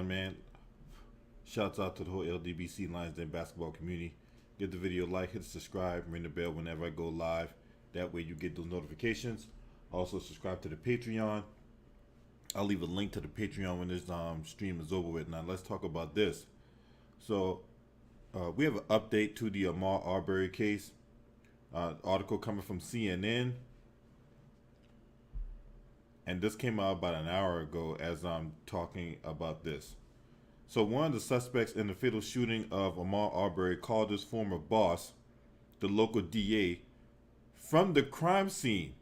man. Shouts out to the whole LDBC Lions Den basketball community. Give the video a like, hit subscribe, ring the bell whenever I go live. That way you get those notifications. Also subscribe to the Patreon. I'll leave a link to the Patreon when this stream is over with. Now let's talk about this. So we have an update to the Ahmaud Arbery case. Article coming from CNN. And this came out about an hour ago as I'm talking about this. So one of the suspects in the fatal shooting of Ahmaud Arbery called his former boss, the local DA, from the crime scene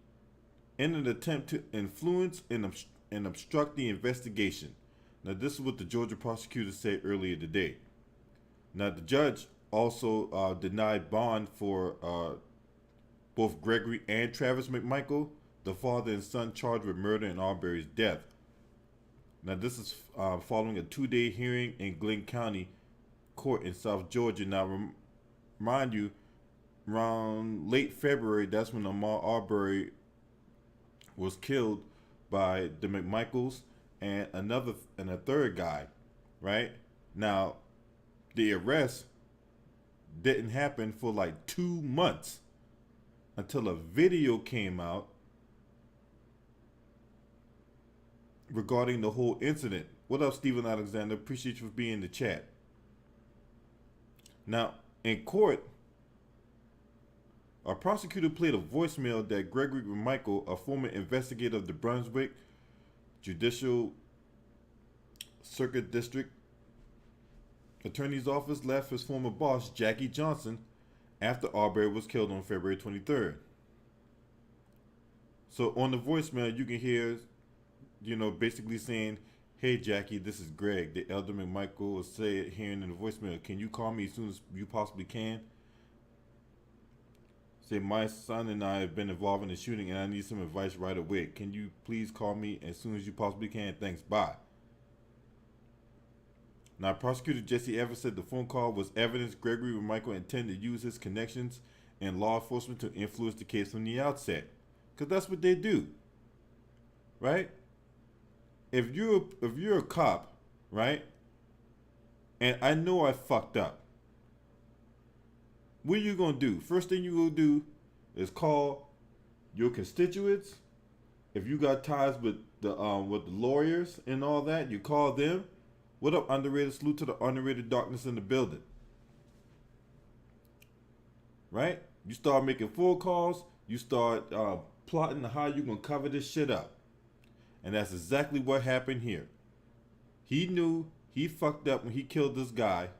in an attempt to influence and obstruct the investigation. Now this is what the Georgia prosecutor said earlier today. Now the judge also denied bond for both Gregory and Travis McMichael, the father and son charged with murder in Arbery's death. Now this is following a 2-day hearing in Glenn County Court in South Georgia. Now remind you, around late February, that's when Ahmaud Arbery was killed by the McMichaels and a third guy, right? Now the arrest didn't happen for like 2 months until a video came out regarding the whole incident. What up, Stephen Alexander? Appreciate you for being in the chat. Now, in court, a prosecutor played a voicemail that Gregory McMichael, a former investigator of the Brunswick Judicial Circuit District Attorney's Office, left his former boss, Jackie Johnson, after Arbery was killed on February 23rd. So on the voicemail, you can hear, basically saying, "Hey Jackie, this is Greg." The elder McMichael will say it here in the voicemail. "Can you call me as soon as you possibly can? Say, my son and I have been involved in the shooting and I need some advice right away. Can you please call me as soon as you possibly can? Thanks, bye." Now, Prosecutor Jesse Evans said the phone call was evidence Gregory McMichael intended to use his connections in law enforcement to influence the case from the outset. Because that's what they do, right? If you're a cop, right, and I know I fucked up, what are you gonna do? First thing you gonna do is call your constituents. If you got ties with the lawyers and all that, you call them. What up, underrated? Salute to the underrated darkness in the building. Right? You start making phone calls. You start plotting how you're gonna cover this shit up. And that's exactly what happened here. He knew he fucked up when he killed this guy.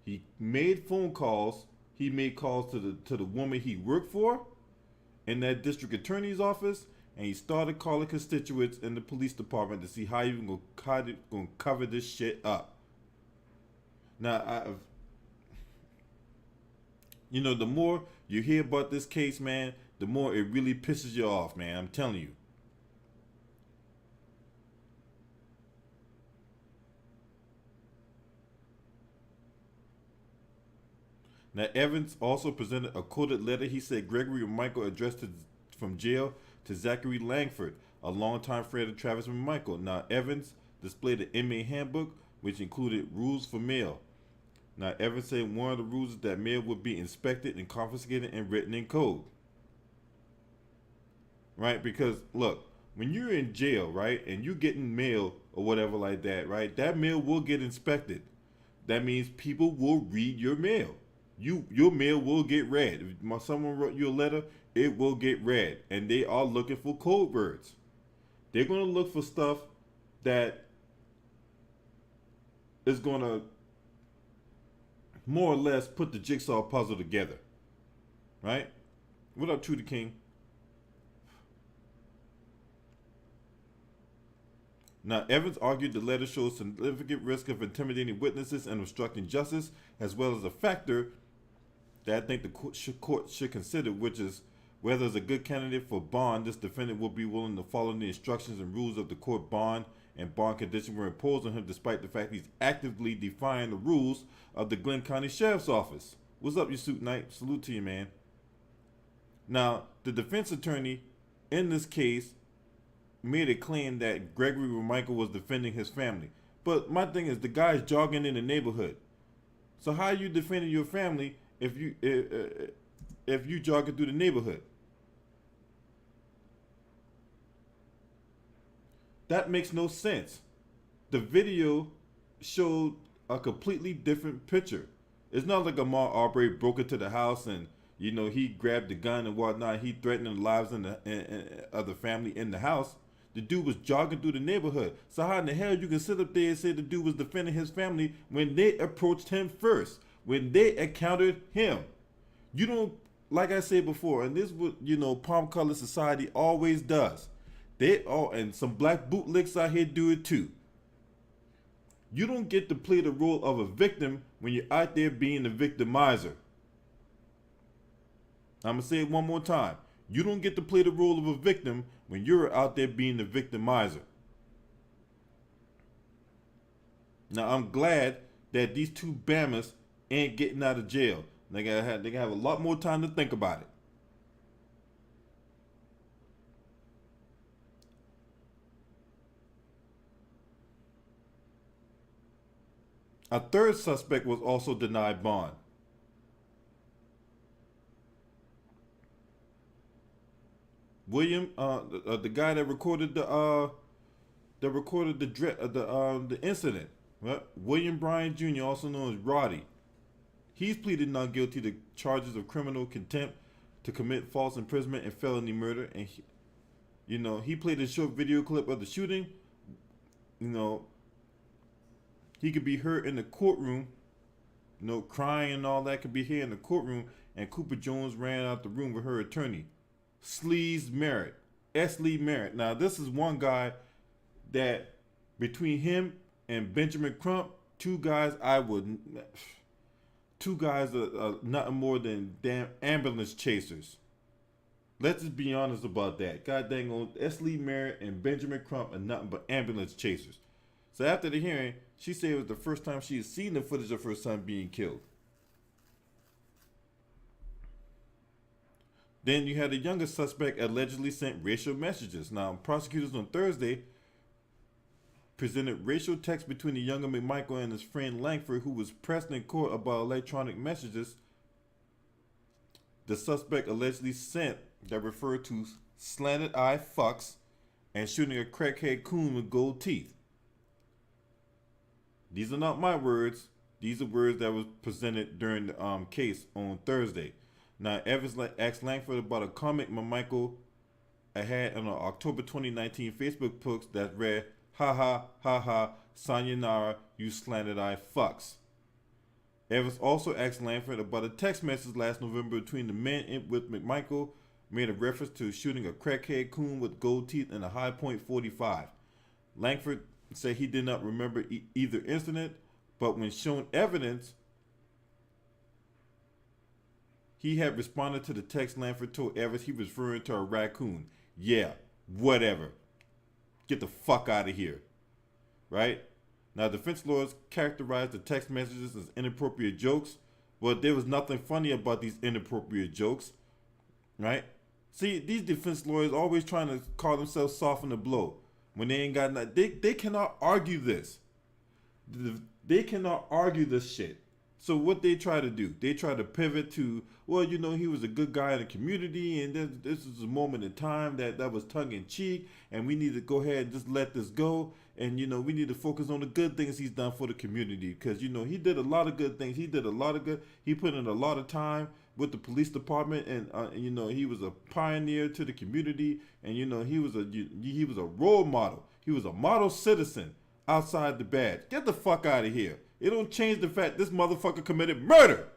He made phone calls. He made calls to the woman he worked for in that district attorney's office, and he started calling constituents in the police department to see how you gonna cover this shit up. Now, the more you hear about this case, man, the more it really pisses you off, man. I'm telling you. Now, Evans also presented a coded letter. He said Gregory McMichael addressed it from jail to Zachary Langford, a longtime friend of Travis McMichael. Now, Evans displayed an inmate handbook, which included rules for mail. Now, Evans said one of the rules is that mail would be inspected and confiscated and written in code. Right? Because, look, when you're in jail, right, and you're getting mail or whatever like that, right, that mail will get inspected. That means people will read your mail. Your mail will get read. If someone wrote you a letter, it will get read. And they are looking for code words. They're going to look for stuff that is going to more or less put the jigsaw puzzle together. Right? What up, True the King? Now, Evans argued the letter shows significant risk of intimidating witnesses and obstructing justice, as well as a factor that I think the court should consider, which is whether as a good candidate for bond, this defendant will be willing to follow the instructions and rules of the court bond and bond conditions were imposed on him, despite the fact he's actively defying the rules of the Glenn County Sheriff's Office. What's up, you suit knight? Salute to you, man. Now, the defense attorney in this case made a claim that Gregory McMichael was defending his family. But my thing is, the guy's jogging in the neighborhood. So how are you defending your family if you jogging through the neighborhood? That makes no sense. The video showed a completely different picture. It's not like Ahmaud Arbery broke into the house and he grabbed the gun and whatnot. He threatened the lives of the family in the house. The dude was jogging through the neighborhood. So how in the hell you can sit up there and say the dude was defending his family when they approached him first, when they encountered him? You don't, like I said before, and this is what Palm Color Society always does. And some black bootlicks out here do it too. You don't get to play the role of a victim when you're out there being the victimizer. I'm going to say it one more time. You don't get to play the role of a victim when you're out there being the victimizer. Now, I'm glad that these two Bammers ain't getting out of jail. They gotta have a lot more time to think about it. A third suspect was also denied bond. William, the guy that recorded the incident, right? William Bryan Jr., also known as Roddy. He's pleaded not guilty to charges of criminal contempt, to commit false imprisonment and felony murder. And he played a short video clip of the shooting. He could be heard in the courtroom, crying and all that could be here in the courtroom. And Cooper Jones ran out the room with her attorney, Sleaze Merritt, S. Lee Merritt. Now, this is one guy that, between him and Benjamin Crump, two guys are nothing more than damn ambulance chasers. Let's just be honest about that. God dang old S. Lee Merritt and Benjamin Crump are nothing but ambulance chasers. So after the hearing, she said it was the first time she had seen the footage of her son being killed. Then you had a younger suspect allegedly sent racial messages. Now, prosecutors on Thursday presented racial text between the younger McMichael and his friend Langford, who was pressed in court about electronic messages the suspect allegedly sent that referred to slanted eye fucks and shooting a crackhead coon with gold teeth. These are not my words. These are words that was presented during the case on Thursday. Now, Evans asked Langford about a comment McMichael had on an October 2019 Facebook post that read, "Ha ha ha ha, sayonara, you slanted eye fucks." Evans also asked Langford about a text message last November between the men with McMichael, made a reference to shooting a crackhead coon with gold teeth in a High Point 45. Langford said he did not remember either incident, but when shown evidence, he had responded to the text. Langford told Evans he was referring to a raccoon. Yeah, whatever. Get the fuck out of here. Right? Now, defense lawyers characterized the text messages as inappropriate jokes. Well, there was nothing funny about these inappropriate jokes. Right? See, these defense lawyers always trying to call themselves soft in the blow when they ain't got nothing. They cannot argue this. They cannot argue this shit. So what they try to do, they try to pivot to, well, he was a good guy in the community, and this is a moment in time that was tongue in cheek, and we need to go ahead and just let this go, and we need to focus on the good things he's done for the community, because he did a lot of good things. He did a lot of good. He put in a lot of time with the police department, and he was a pioneer to the community, and he was a role model. He was a model citizen outside the badge. Get the fuck out of here. It don't change the fact this motherfucker committed murder.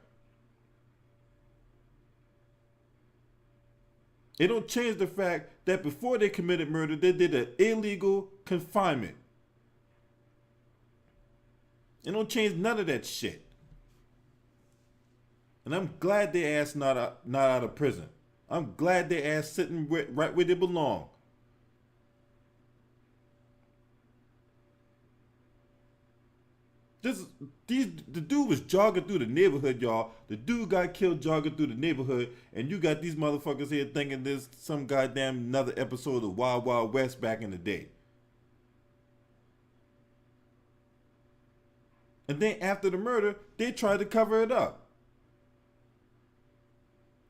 It don't change the fact that before they committed murder, they did an illegal confinement. It don't change none of that shit. And I'm glad they ass not out of prison. I'm glad they ass sitting right where they belong. The dude was jogging through the neighborhood, y'all. The dude got killed jogging through the neighborhood, and you got these motherfuckers here thinking this some goddamn another episode of Wild Wild West back in the day. And then after the murder, they tried to cover it up.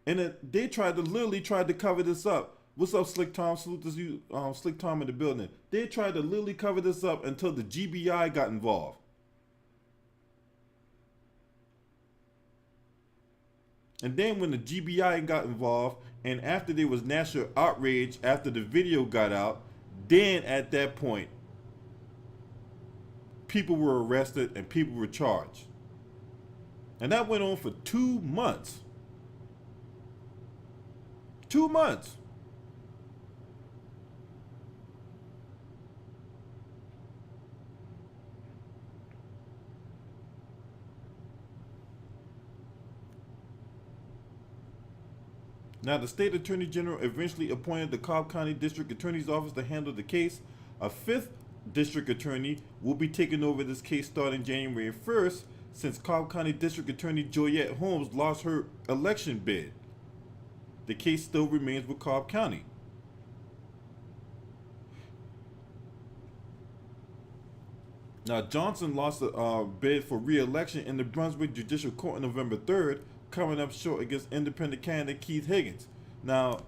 And they literally tried to cover this up. What's up, Slick Tom? Salute to you, Slick Tom in the building. They tried to literally cover this up until the GBI got involved. And then when the GBI got involved, and after there was national outrage after the video got out, then at that point, people were arrested and people were charged. And that went on for 2 months. 2 months. Now, the state attorney general eventually appointed the Cobb County District Attorney's Office to handle the case. A fifth district attorney will be taking over this case starting January 1st, since Cobb County District Attorney Joyette Holmes lost her election bid. The case still remains with Cobb County. Now, Johnson lost a bid for re-election in the Brunswick Judicial Court on November 3rd, coming up short against independent candidate Keith Higgins. Now,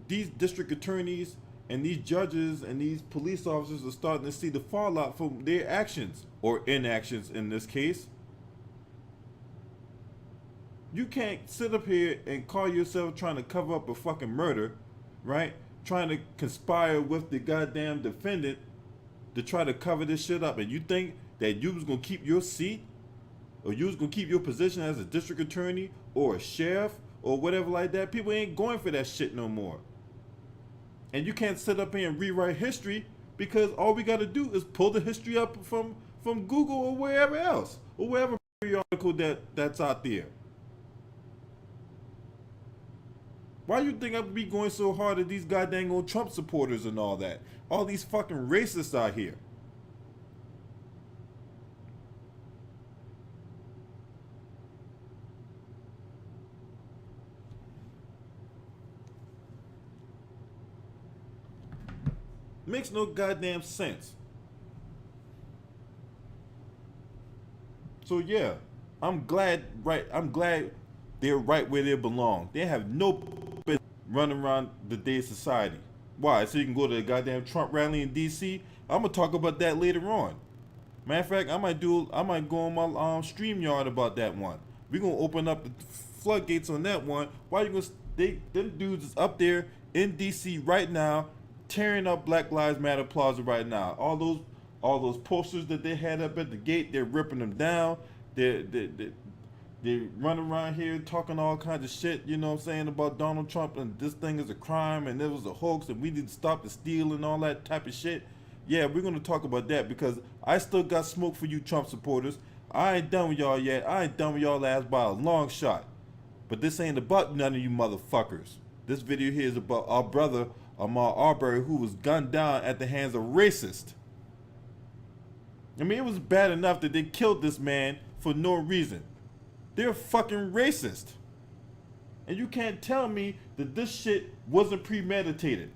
these district attorneys and these judges and these police officers are starting to see the fallout from their actions, or inactions in this case. You can't sit up here and call yourself trying to cover up a fucking murder, right? Trying to conspire with the goddamn defendant to try to cover this shit up. And you think that you was going to keep your seat, or you was going to keep your position as a district attorney or a sheriff or whatever like that? People ain't going for that shit no more. And you can't sit up here and rewrite history, because all we got to do is pull the history up from Google or wherever else, or wherever article that's out there. Why you think I be going so hard at these goddamn old Trump supporters and all that? All these fucking racists out here. Makes no goddamn sense. So yeah, I'm glad they're right where they belong. They have no business running around the day society. Why? So you can go to the goddamn Trump rally in DC? I'm gonna talk about that later on. Matter of fact, I might go on my StreamYard about that one. We're gonna open up the floodgates on that one. Why you gonna them dudes is up there in DC right now, tearing up Black Lives Matter Plaza right now. All those posters that they had up at the gate, they're ripping them down. They run around here talking all kinds of shit, you know what I'm saying, about Donald Trump, and this thing is a crime and it was a hoax and we need to stop the steal and all that type of shit. Yeah, we're going to talk about that, because I still got smoke for you Trump supporters. I ain't done with y'all yet. I ain't done with y'all ass by a long shot. But this ain't about none of you motherfuckers. This video here is about our brother, Ahmaud Arbery, who was gunned down at the hands of racists. I mean, it was bad enough that they killed this man for no reason. They're fucking racist. And you can't tell me that this shit wasn't premeditated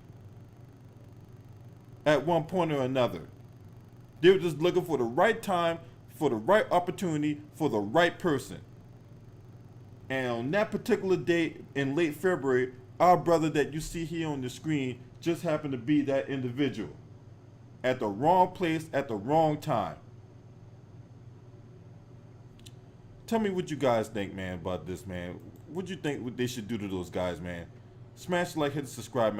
at one point or another. They were just looking for the right time, for the right opportunity, for the right person. And on that particular day in late February, our brother that you see here on the screen just happened to be that individual. At the wrong place, at the wrong time. Tell me what you guys think, man, about this, man. What do you think they should do to those guys, man? Smash the like, hit the subscribe, man.